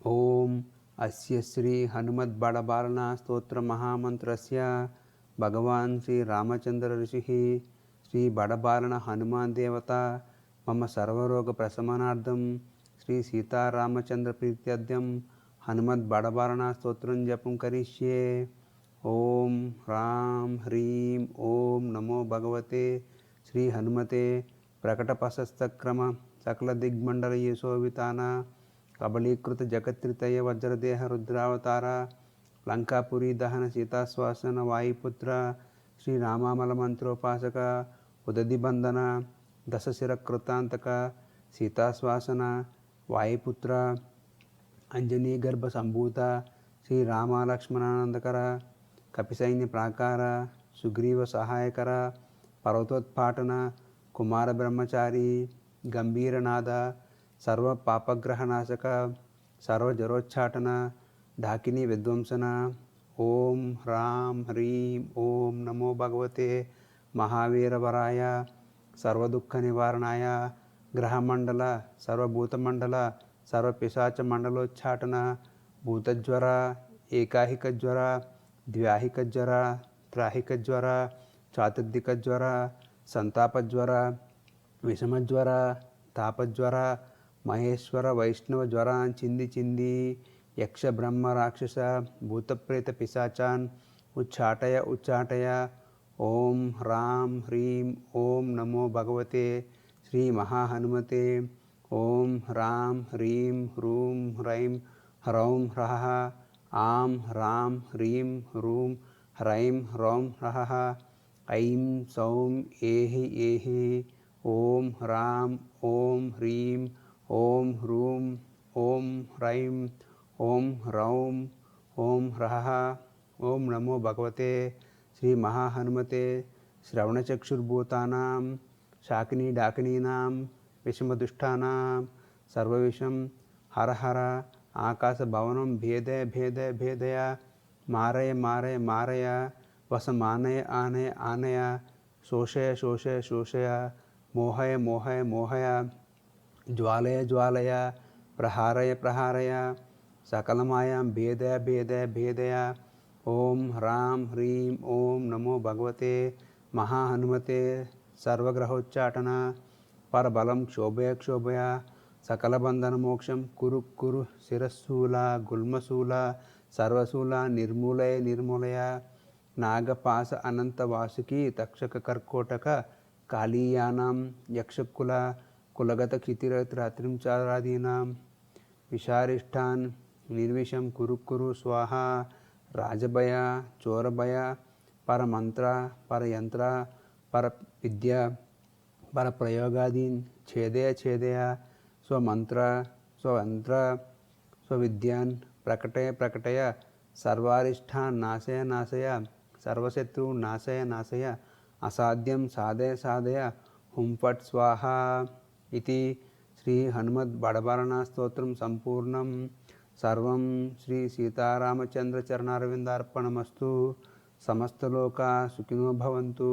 ఓం అస్య శ్రీ హనుమద్బడబాలన స్తోత్ర మహామంత్రస్య భగవాన్ శ్రీ రామచంద్ర ఋషిః శ్రీ బడబాలన హనుమాన్ దేవత మమ సర్వరోగ ప్రశమనార్థం శ్రీ సీతారామచంద్ర ప్రీత్యర్థం హనుమద్బడబాలన స్తోత్రం జపం కరిష్యే. ఓం హ్రాం హ్రీం ఓం నమో భగవతే శ్రీ హనుమతే ప్రకటపశస్తక్రమ సకల దిగ్మండల యశోవితాన కబలీకృత జగత్రితయ వజ్రదేహ రుద్రావతార లంకాపురి దహన సీతాశ్వాసన వాయుపుత్ర శ్రీరామామల మంత్రోపాసక ఉదదిబంధన దశశిర కృతాంతక సీతాశ్వాసన వాయుపుత్ర అంజనీ గర్భ సంభూత శ్రీరామలక్ష్మణానందకర కపిసైన్య ప్రాకార సుగ్రీవ సహాయకర పర్వతోత్పాటన కుమార బ్రహ్మచారి గంభీరనాద సర్వ పాపగ్రహనాశక సర్వజరోచ్చాటన ఢాకిని విధ్వంసన. ఓం హ్రాం హ్రీం ఓం నమో భగవతే మహావీరవరాయ సర్వదుఃఖ నివారణాయ గ్రహమండల సర్వభూతమండల సర్వపిశాచ మండలోచ్చాటన భూతజ్వర ఏకాహిక జ్వర ద్వ్యాహిక జ్వర త్రాహిక జ్వర చాతుర్దిక జ్వర సంతాపజ్వర విషమజ్వర తాపజ్వర మహేశ్వర వైష్ణవ జ్వరాన్ చింది యక్ష బ్రహ్మ రాక్షస భూతప్రేత పిశాచాన్ ఉచ్చాటయ. ఓం హ్రాం హ్రీం ఓం నమో భగవతే శ్రీ మహాహనుమతే. ఓం హ్రాం హ్రీం హ్రూం హ్రైం హ్రౌం హ్రః ఆం హ్రాం హ్రీం హ్రూం హ్రైం హ్రౌం హ్రః ఐం సౌం ఏహి ఏహి. ఓం హ్రాం ఓం హ్రీం ఓం హ్రూం ఓం హ్రైం ఓం హ్రౌం ఓం హ్రః. ఓం నమో భగవతే శ్రీ మహాహనుమతే శ్రవణచక్షుర్భూతానాం శాకినీ డాకినీనాం విషమదుష్టానాం సర్వవిషం హర హర ఆకాశభవనం భేదయ మారయ వసమానయ ఆనయ శోషయ మోహయ జ్వాలయ ప్రహారయ సకలమాయాం భేదయ. ఓం హ్రాం హ్రీం ఓం నమో భగవతే మహాహనుమతే సర్వగ్రహోచ్చాటన పరబలం క్షోభయ సకలబంధన మోక్షం కురు శిరశూల గుల్మశూల సర్వశూల నిర్మూలయ నాగపాశ అనంత వాసుకి తక్షక కర్కోటక కాళీయానాం యక్షకుల కులగత క్షితిరత్రించారాదీనాం విషారిష్టాన్ నిర్విషం కురు స్వాహ. రాజభయ చోరభయ పరమంత్ర పరయంత్ర పరవిద్య పరప్రయోగాదీన్ ఛేదయ స్వమంత్ర స్వవిద్యాన్ ప్రకటయ సర్వారిష్టాన్ నాశయ సర్వశత్రువున్ నాశయ అసాధ్యం సాధయ హుం ఫట్ స్వాహ. ఇది శ్రీ హనుమద్బడబాలన స్తోత్రం సంపూర్ణం. సర్వం శ్రీ సీతారామచంద్ర చరణారవిందార్పణమస్తు. సమస్తలోకా సుఖినో భవంతు.